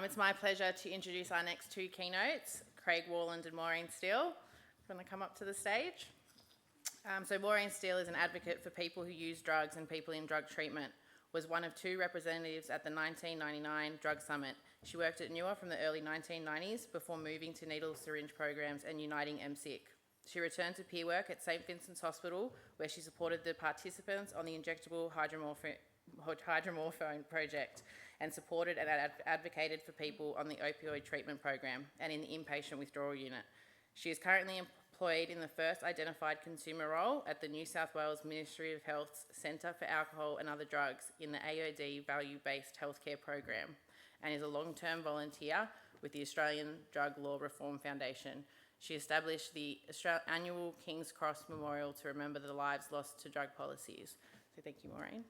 It's my pleasure to introduce our next two keynotes, Craig Worland and Maureen Steele. Going to come up to the stage. So Maureen Steele is an advocate for people who use drugs and people in drug treatment, was one of two representatives at the 1999 Drug Summit. She worked at NUA from the early 1990s before moving to needle syringe programs and uniting MSIC. She returned to peer work at St Vincent's Hospital, where she supported the participants on the injectable hydromorphone project and supported and advocated for people on the opioid treatment program and in the inpatient withdrawal unit. She is currently employed in the first identified consumer role at the New South Wales Ministry of Health's Centre for Alcohol and Other Drugs in the AOD Value-Based Healthcare Program, and is a long-term volunteer with the Australian Drug Law Reform Foundation. She established the annual King's Cross Memorial to remember the lives lost to drug policies. So thank you, Maureen.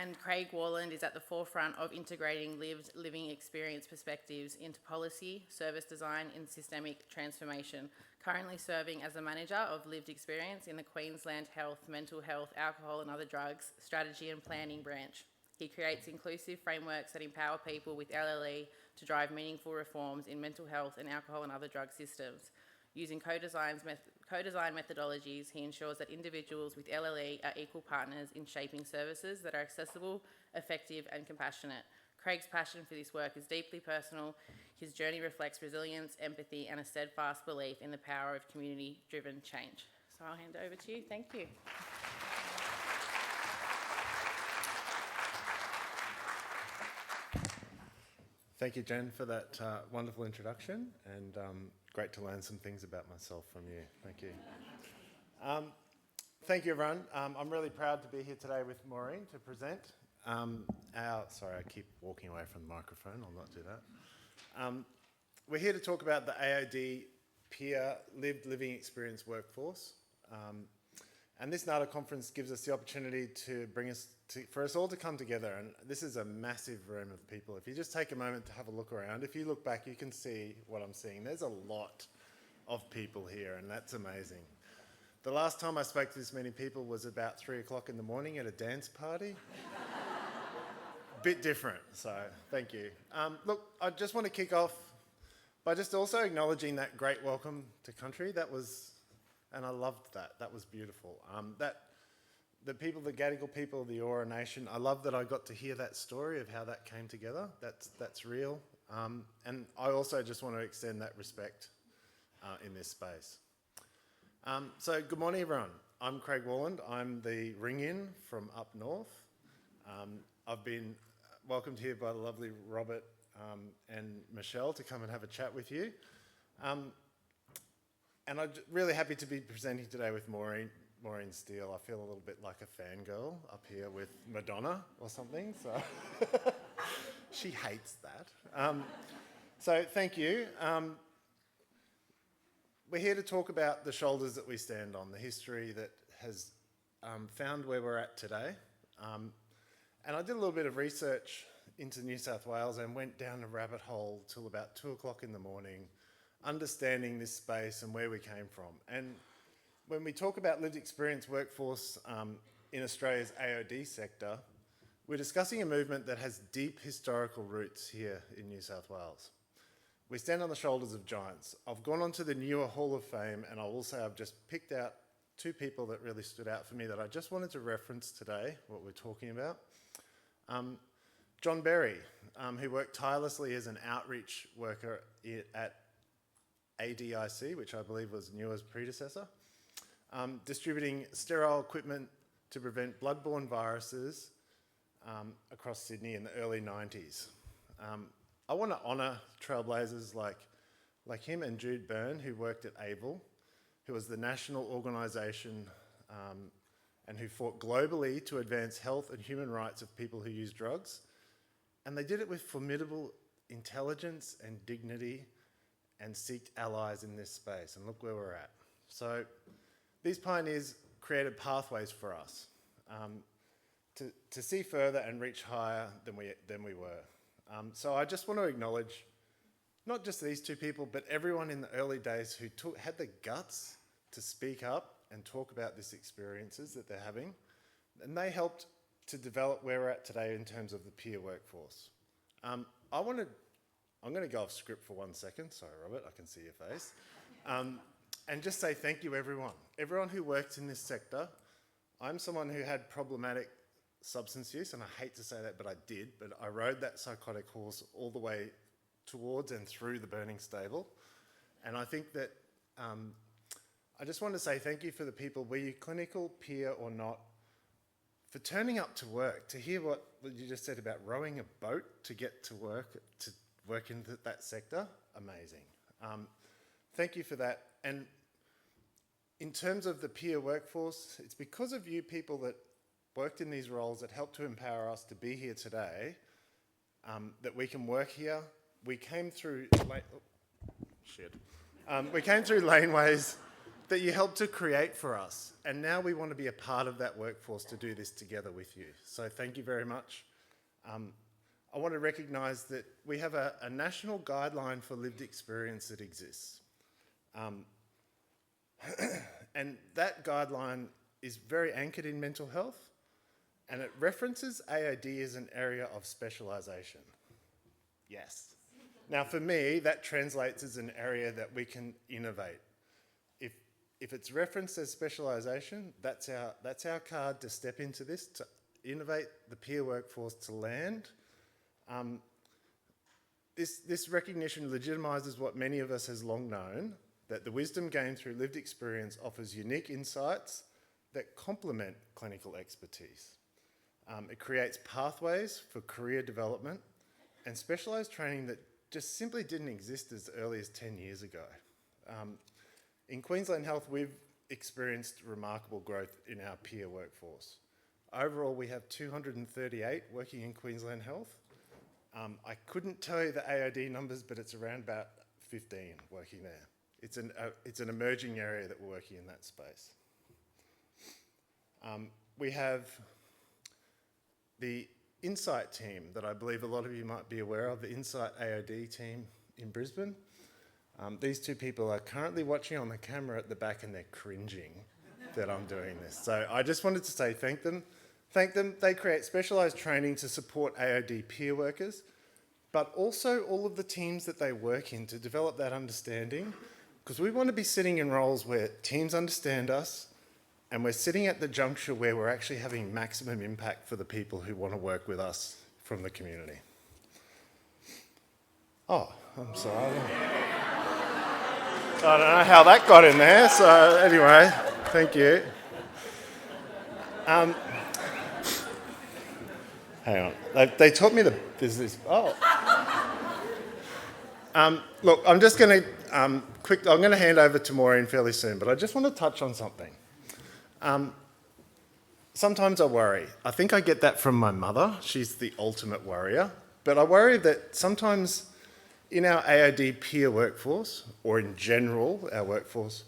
And Craig Worland is at the forefront of integrating lived living experience perspectives into policy, service design and systemic transformation, currently serving as the manager of lived experience in the Queensland Health, Mental Health, Alcohol and Other Drugs Strategy and Planning branch. He creates inclusive frameworks that empower people with LLE to drive meaningful reforms in mental health and alcohol and other drug systems. Using co-design methodologies, he ensures that individuals with LLE are equal partners in shaping services that are accessible, effective and compassionate. Craig's passion for this work is deeply personal. His journey reflects resilience, empathy and a steadfast belief in the power of community-driven change. So I'll hand over to you. Thank you. Thank you, Jen, for that wonderful introduction, and great to learn some things about myself from you. Thank you. Thank you, everyone. I'm really proud to be here today with Maureen to present sorry, I keep walking away from the microphone. I'll not do that. We're here to talk about the AOD Peer Lived Living Experience Workforce. And this NADA conference gives us the opportunity for us all to come together. And this is a massive room of people. If you just take a moment to have a look around, if you look back, you can see what I'm seeing. There's a lot of people here, and that's amazing. The last time I spoke to this many people was about 3 o'clock in the morning at a dance party. Bit different, so thank you. Look, I just want to kick off by just also acknowledging that great welcome to country. And I loved that. That was beautiful. The people, the Gadigal people of the Eora Nation, I love that I got to hear that story of how that came together. That's real. And I also just want to extend that respect in this space. So good morning, everyone. I'm Craig Worland. I'm the ring-in from up north. I've been welcomed here by the lovely Robert and Michelle to come and have a chat with you. And I'm really happy to be presenting today with Maureen Steele. I feel a little bit like a fangirl up here with Madonna or something, so she hates that. So thank you. We're here to talk about the shoulders that we stand on, the history that has found where we're at today. And I did a little bit of research into New South Wales and went down a rabbit hole till about 2 o'clock in the morning, understanding this space and where we came from. And when we talk about lived experience workforce in Australia's AOD sector, we're discussing a movement that has deep historical roots here in New South Wales. We stand on the shoulders of giants. I've gone onto the NUA Hall of Fame, and I will say I've just picked out two people that really stood out for me that I just wanted to reference today, what we're talking about. John Berry, who worked tirelessly as an outreach worker at ADIC, which I believe was NUA's predecessor, distributing sterile equipment to prevent bloodborne viruses across Sydney in the early 90s. I want to honour trailblazers like him and Jude Byrne, who worked at ABLE, who was the national organisation and who fought globally to advance health and human rights of people who use drugs. And they did it with formidable intelligence and dignity and seeked allies in this space, and look where we're at. So these pioneers created pathways for us to see further and reach higher than we were. So I just want to acknowledge not just these two people, but everyone in the early days who had the guts to speak up and talk about these experiences that they're having. And they helped to develop where we're at today in terms of the peer workforce. I'm going to go off script for 1 second. Sorry, Robert, I can see your face. And just say thank you, everyone. Everyone who works in this sector. I'm someone who had problematic substance use, and I hate to say that, but I did. But I rode that psychotic horse all the way towards and through the burning stable. And I think that I just want to say thank you for the people, were you clinical, peer or not, for turning up to work, to hear what you just said about rowing a boat to get to work in that sector. Amazing. Thank you for that. And in terms of the peer workforce, it's because of you people that worked in these roles that helped to empower us to be here today, that we can work here. We came through we came through laneways that you helped to create for us. And now we want to be a part of that workforce to do this together with you. So thank you very much. I want to recognise that we have a national guideline for lived experience that exists. And that guideline is very anchored in mental health, and it references AOD as an area of specialisation. Yes. Now for me, that translates as an area that we can innovate. If it's referenced as specialisation, that's our card to step into this, to innovate the peer workforce to land. This recognition legitimises what many of us has long known, that the wisdom gained through lived experience offers unique insights that complement clinical expertise. It creates pathways for career development and specialised training that just simply didn't exist as early as 10 years ago. In Queensland Health, we've experienced remarkable growth in our peer workforce. Overall, we have 238 working in Queensland Health. I couldn't tell you the AOD numbers, but it's around about 15 working there. It's an emerging area that we're working in that space. We have the Insight team that I believe a lot of you might be aware of, the Insight AOD team in Brisbane. These two people are currently watching on the camera at the back and they're cringing that I'm doing this. So I just wanted to say thank them. They create specialised training to support AOD peer workers, but also all of the teams that they work in to develop that understanding, because we want to be sitting in roles where teams understand us and we're sitting at the juncture where we're actually having maximum impact for the people who want to work with us from the community. Oh, I'm sorry. I don't know how that got in there, so anyway, thank you. Hang on, they taught me there's this, look, I'm just going to, I'm going to hand over to Maureen fairly soon, but I just want to touch on something. Sometimes I worry. I think I get that from my mother. She's the ultimate worrier. But I worry that sometimes in our AOD peer workforce, or in general, our workforce,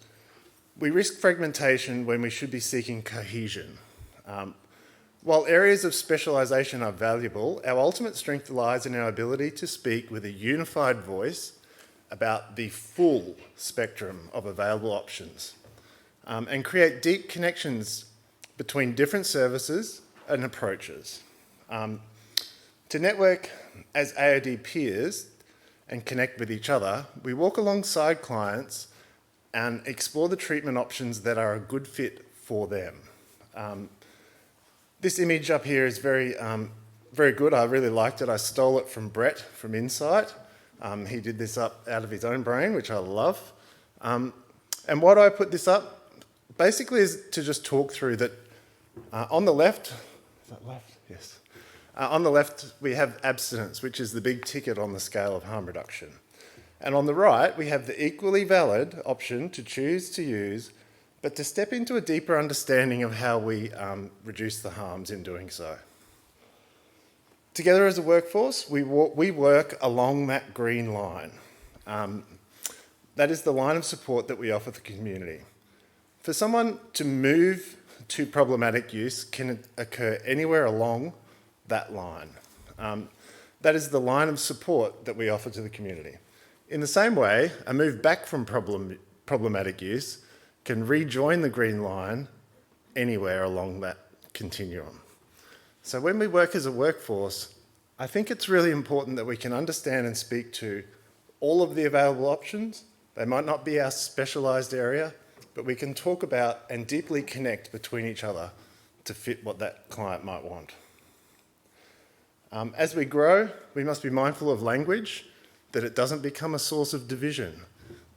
we risk fragmentation when we should be seeking cohesion. While areas of specialisation are valuable, our ultimate strength lies in our ability to speak with a unified voice about the full spectrum of available options, and create deep connections between different services and approaches. To network as AOD peers and connect with each other, we walk alongside clients and explore the treatment options that are a good fit for them. This image up here is very good. I really liked it. I stole it from Brett from Insight. He did this up out of his own brain, which I love. And why do I put this up? Basically is to just talk through that on the left, is that left? Yes. On the left, we have abstinence, which is the big ticket on the scale of harm reduction. And on the right, we have the equally valid option to choose to use, but to step into a deeper understanding of how we reduce the harms in doing so. Together as a workforce, we work along that green line. That is the line of support that we offer the community. For someone to move to problematic use can occur anywhere along that line. That is the line of support that we offer to the community. In the same way, a move back from problematic use can rejoin the green line anywhere along that continuum. So when we work as a workforce, I think it's really important that we can understand and speak to all of the available options. They might not be our specialised area, but we can talk about and deeply connect between each other to fit what that client might want. As we grow, we must be mindful of language, that it doesn't become a source of division.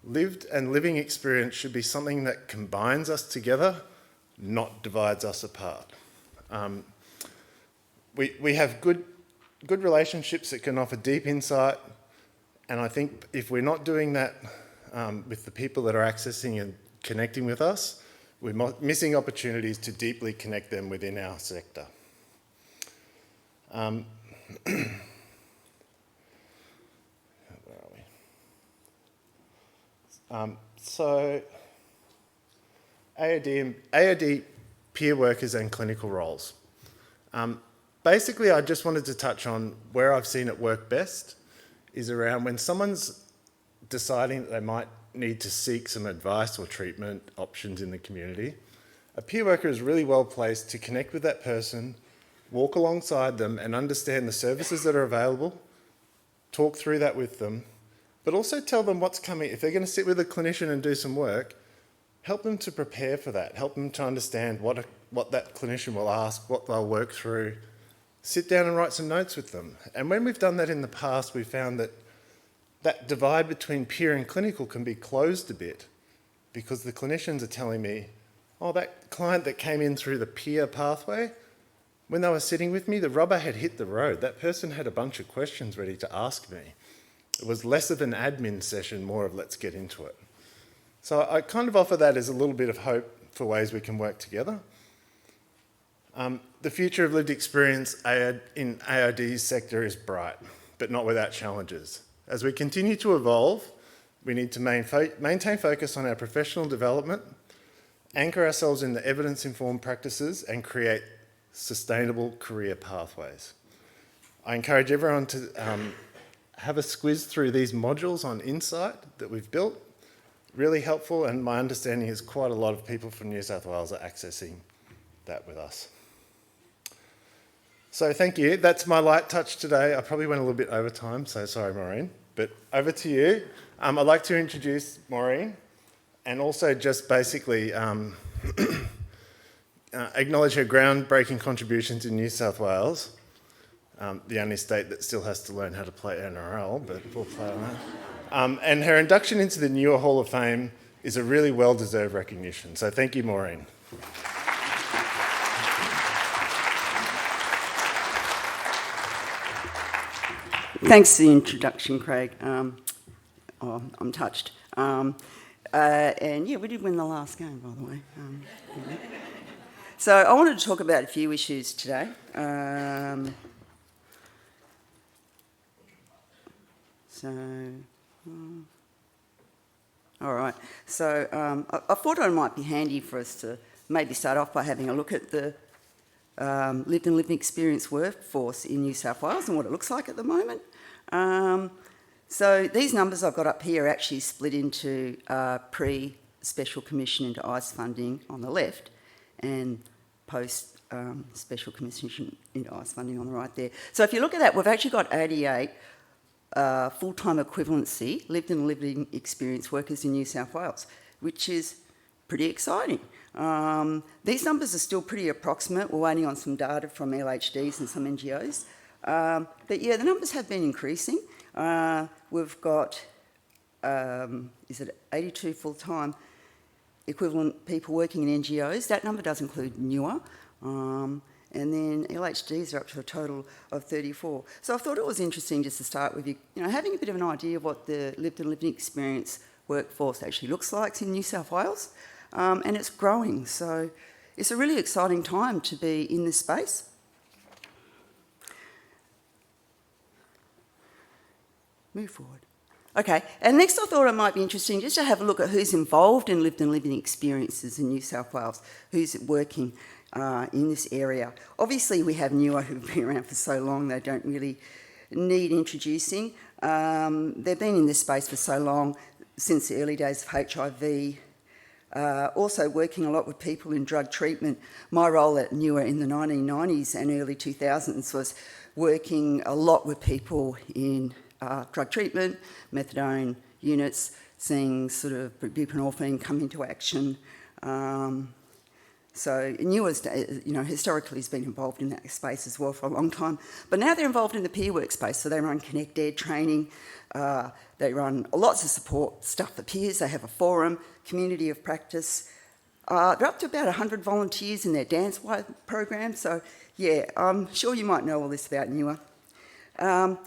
Lived and living experience should be something that combines us together, not divides us apart. We have good relationships that can offer deep insight, and I think if we're not doing that with the people that are accessing and connecting with us, we're missing opportunities to deeply connect them within our sector. So AOD peer workers and clinical roles. Basically, I just wanted to touch on where I've seen it work best is around when someone's deciding that they might need to seek some advice or treatment options in the community. A peer worker is really well placed to connect with that person, walk alongside them and understand the services that are available, talk through that with them, but also tell them what's coming. If they're going to sit with a clinician and do some work, help them to prepare for that. Help them to understand what that clinician will ask, what they'll work through. Sit down and write some notes with them. And when we've done that in the past, we've found that that divide between peer and clinical can be closed a bit because the clinicians are telling me, oh, that client that came in through the peer pathway, when they were sitting with me, the rubber had hit the road. That person had a bunch of questions ready to ask me. It was less of an admin session, more of let's get into it. So I kind of offer that as a little bit of hope for ways we can work together. The future of lived experience in AOD's sector is bright, but not without challenges. As we continue to evolve, we need to maintain focus on our professional development, anchor ourselves in the evidence-informed practices, and create sustainable career pathways. I encourage everyone to have a squiz through these modules on Insight that we've built. Really helpful, and my understanding is quite a lot of people from New South Wales are accessing that with us. So thank you. That's my light touch today. I probably went a little bit over time, so sorry, Maureen. But over to you. I'd like to introduce Maureen and also just basically acknowledge her groundbreaking contributions in New South Wales, the only state that still has to learn how to play NRL, but we'll play on that. And her induction into the newer Hall of Fame is a really well-deserved recognition. So thank you, Maureen. Thanks for the introduction, Craig. I'm touched. And yeah, we did win the last game, by the way. Yeah. So I wanted to talk about a few issues today. All right. So I thought it might be handy for us to maybe start off by having a look at the lived and living experience workforce in New South Wales and what it looks like at the moment. So these numbers I've got up here are actually split into pre-Special Commission into ICE funding on the left and post-Special Commission into ICE funding on the right there. So if you look at that, we've actually got 88 full-time equivalency lived and living experience workers in New South Wales, which is pretty exciting. These numbers are still pretty approximate. We're waiting on some data from LHDs and some NGOs. But yeah, the numbers have been increasing. We've got, 82 full-time equivalent people working in NGOs. That number does include newer. And then LHDs are up to a total of 34. So I thought it was interesting just to start with you know, having a bit of an idea of what the lived and living experience workforce actually looks like in New South Wales. And it's growing. So it's a really exciting time to be in this space. Move forward. Okay, and next I thought it might be interesting just to have a look at who's involved in lived and living experiences in New South Wales, who's working in this area. Obviously we have newer who've been around for so long they don't really need introducing. They've been in this space for so long, since the early days of HIV, Also working a lot with people in drug treatment. My role at NSW in the 1990s and early 2000s was working a lot with people in drug treatment, methadone units, seeing sort of buprenorphine come into action. So NSW, historically has been involved in that space as well for a long time. But now they're involved in the peer work space, so they run Connect Ed training, they run lots of support stuff for peers, they have a forum, community of practice. They're up to about 100 volunteers in their dance program, so yeah, I'm sure you might know all this about NSW.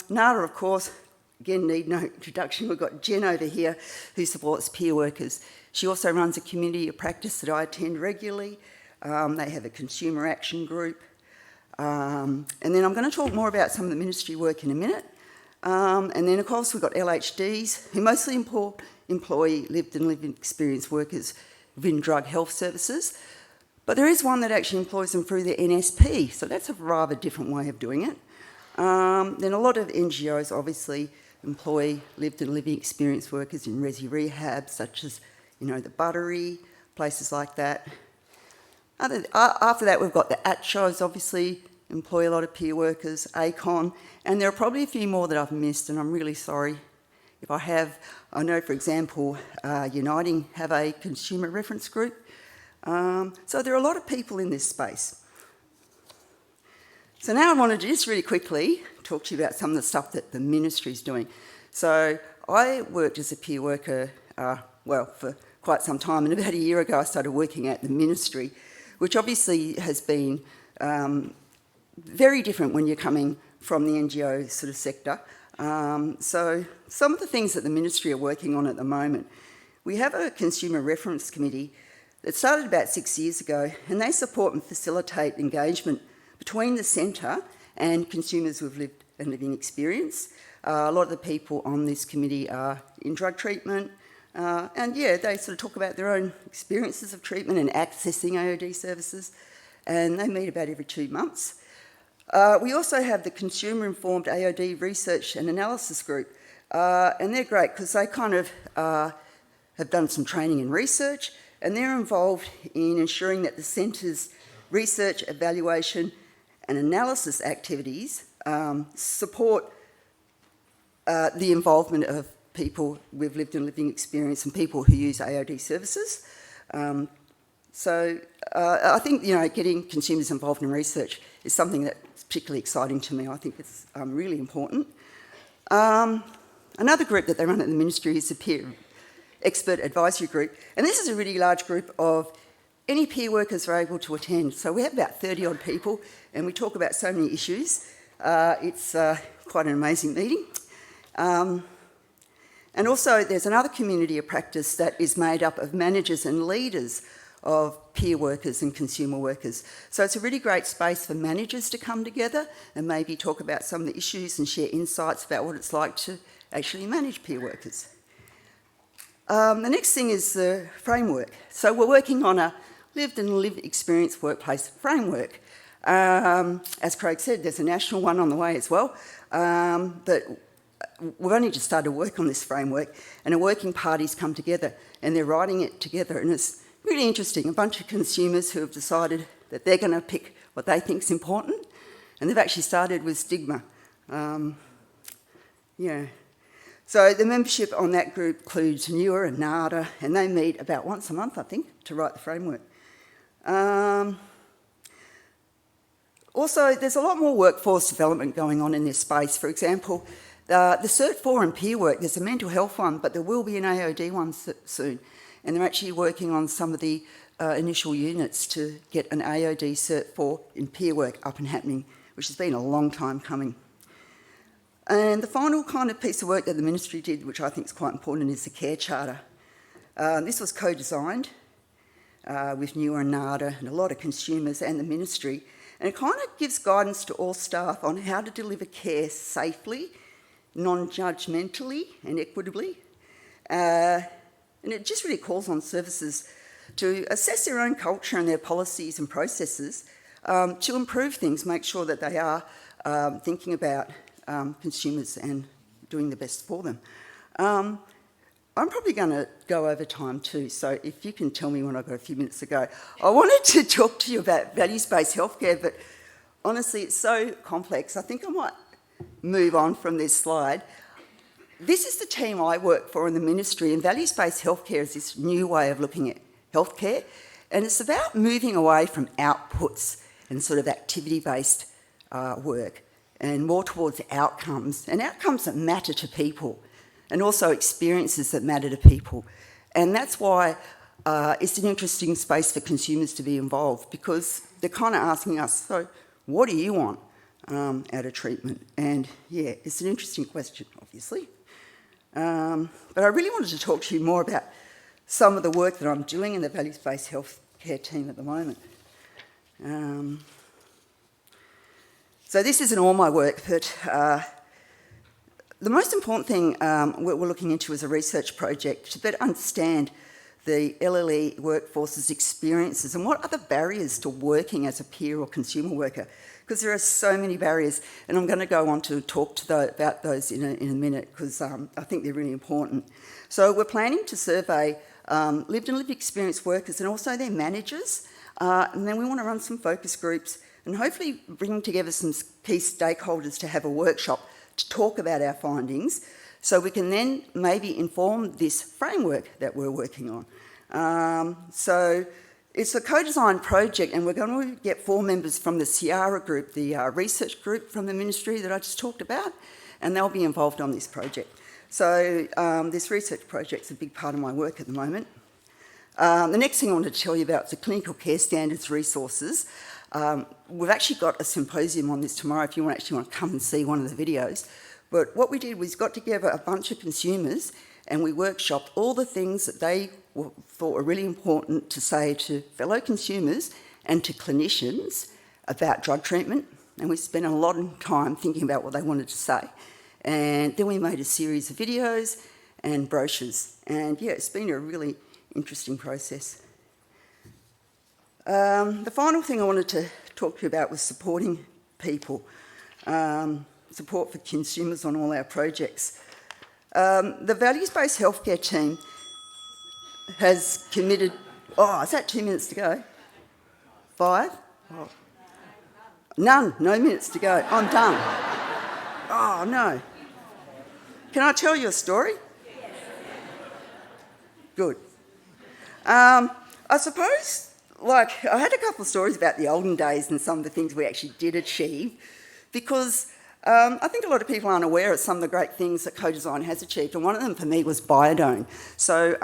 NADA, of course, again, need no introduction. We've got Jen over here who supports peer workers. She also runs a community of practice that I attend regularly. They have a consumer action group. And then I'm going to talk more about some of the ministry work in a minute. And then, of course, we've got LHDs, who mostly employ lived and living experience workers within drug health services. But there is one that actually employs them through the NSP, so that's a rather different way of doing it. Then a lot of NGOs obviously employ lived and living experience workers in resi rehab, such as, the Buttery, places like that. After that, we've got the ATSHOs, obviously, employ a lot of peer workers, ACON, and there are probably a few more that I've missed, and I'm really sorry if I have. I know, for example, Uniting have a consumer reference group. So there are a lot of people in this space. So now I wanted to just really quickly talk to you about some of the stuff that the ministry is doing. So I worked as a peer worker, for quite some time, and about a year ago I started working at the ministry, which obviously has been very different when you're coming from the NGO sort of sector. So some of the things that the ministry are working on at the moment, we have a consumer reference committee that started about 6 years ago, and they support and facilitate engagement between the centre and consumers with lived and living experience. A lot of the people on this committee are in drug treatment, and yeah, they sort of talk about their own experiences of treatment and accessing AOD services, and they meet about every 2 months. We also have the Consumer Informed AOD Research and Analysis Group, and they're great because they kind of have done some training in research, and they're involved in ensuring that the centre's research, evaluation and analysis activities support the involvement of people with lived and living experience and people who use AOD services. So I think, getting consumers involved in research is something that's particularly exciting to me. I think it's really important. Another group that they run at the ministry is the Peer Expert Advisory Group, and this is a really large group of any peer workers are able to attend. So we have about 30 odd people, and we talk about so many issues. It's quite an amazing meeting. And also there's another community of practice that is made up of managers and leaders of peer workers and consumer workers. So it's a really great space for managers to come together and maybe talk about some of the issues and share insights about what it's like to actually manage peer workers. The next thing is the framework. So we're working on a lived and lived experience workplace framework. As Craig said, there's a national one on the way as well, but we've only just started work on this framework, and a working party's come together and they're writing it together, and it's really interesting. A bunch of consumers who have decided that they're going to pick what they think is important, and they've actually started with stigma. So the membership on that group includes NSW and NADA, and they meet about once a month, I think, to write the framework. Also, there's a lot more workforce development going on in this space. For example, the Cert 4 and peer work, there's a mental health one, but there will be an AOD one soon. And they're actually working on some of the initial units to get an AOD Cert 4 in peer work up and happening, which has been a long time coming. And the final kind of piece of work that the ministry did, which I think is quite important, is the Care Charter. This was co-designed with NSW and NADA and a lot of consumers and the ministry, and it kind of gives guidance to all staff on how to deliver care safely, non-judgmentally and equitably. And it just really calls on services to assess their own culture and their policies and processes to improve things, make sure that they are thinking about consumers and doing the best for them. I'm probably going to go over time too, so if you can tell me when I've got a few minutes to go. I wanted to talk to you about values-based healthcare, but honestly, it's so complex. I think I might move on from this slide. This is the team I work for in the ministry, and values-based healthcare is this new way of looking at healthcare, and it's about moving away from outputs and sort of activity-based work and more towards outcomes, and outcomes that matter to people, and also experiences that matter to people. And that's why it's an interesting space for consumers to be involved, because they're kind of asking us, so what do you want out of treatment? And yeah, it's an interesting question, obviously. But I really wanted to talk to you more about some of the work that I'm doing in the values-based healthcare team at the moment. So this isn't all my work, but the most important thing we're looking into is a research project to better understand the LLE workforce's experiences and what are the barriers to working as a peer or consumer worker, because there are so many barriers, and I'm going to go on to talk about those in a minute, because I think they're really important. So we're planning to survey lived and lived experience workers and also their managers, and then we want to run some focus groups and hopefully bring together some key stakeholders to have a workshop to talk about our findings, so we can then maybe inform this framework that we're working on. So it's a co-design project, and we're going to get 4 members from the Ciara group, the research group from the ministry that I just talked about, and they'll be involved on this project. So this research project's a big part of my work at the moment. The next thing I want to tell you about is the clinical care standards resources. We've actually got a symposium on this tomorrow if you actually want to come and see one of the videos. But what we did was got together a bunch of consumers and we workshopped all the things that they thought were really important to say to fellow consumers and to clinicians about drug treatment. And we spent a lot of time thinking about what they wanted to say. And then we made a series of videos and brochures. And yeah, it's been a really interesting process. The final thing I wanted to talk to you about was supporting people, support for consumers on all our projects. The values-based healthcare team has committed... Oh, is that 2 minutes to go? 5? Oh. None, no minutes to go. I'm done. Oh, no. Can I tell you a story? Good. I suppose, like, I had a couple of stories about the olden days and some of the things we actually did achieve, because I think a lot of people aren't aware of some of the great things that co-design has achieved, and one of them for me was biodome. So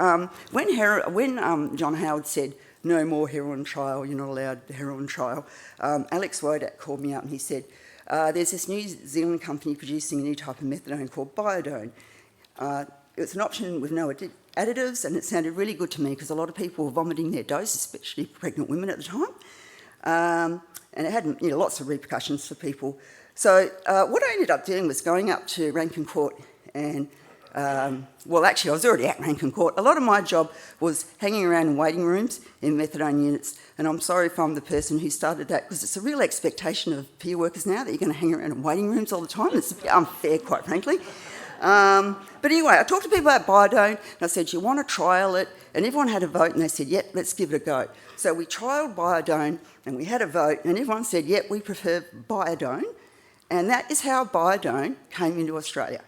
when John Howard said, no more heroin trial, you're not allowed the heroin trial, Alex Wodak called me up and he said, there's this New Zealand company producing a new type of methadone called biodome. It's an option with no additives, and it sounded really good to me because a lot of people were vomiting their dose, especially pregnant women at the time. And it had lots of repercussions for people. So what I ended up doing was going up to Rankin Court and, well, actually, I was already at Rankin Court. A lot of my job was hanging around in waiting rooms in methadone units, and I'm sorry if I'm the person who started that, because it's a real expectation of peer workers now that you're going to hang around in waiting rooms all the time. It's a bit unfair, quite frankly. But anyway, I talked to people about biodome, and I said, do you want to trial it? And everyone had a vote, and they said, yep, let's give it a go. So we trialled biodome, and we had a vote, and everyone said, yep, we prefer biodome. And that is how biodome came into Australia.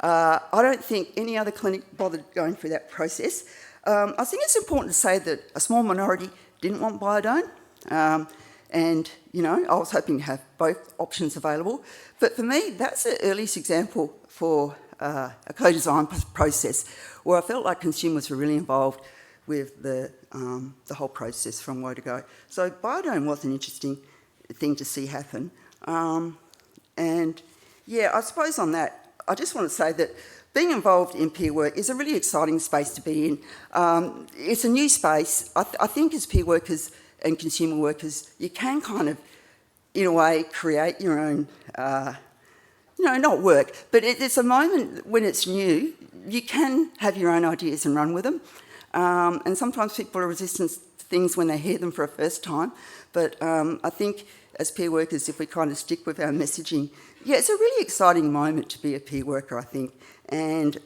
I don't think any other clinic bothered going through that process. I think it's important to say that a small minority didn't want biodome. And, I was hoping to have both options available. But for me, that's the earliest example for a co-design process where I felt like consumers were really involved with the whole process from where to go. So biodome was an interesting thing to see happen. And yeah, I suppose on that, I just want to say that being involved in peer work is a really exciting space to be in. It's a new space. I think as peer workers and consumer workers, you can kind of, in a way, create your own, not work, but it's a moment when it's new, you can have your own ideas and run with them. And sometimes people are resistant to things when they hear them for a first time. But I think as peer workers, if we kind of stick with our messaging, yeah, it's a really exciting moment to be a peer worker, I think. And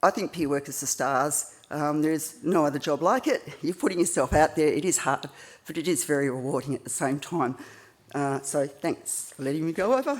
I think peer work is the stars. There is no other job like it. You're putting yourself out there. It is hard, but it is very rewarding at the same time. So thanks for letting me go over.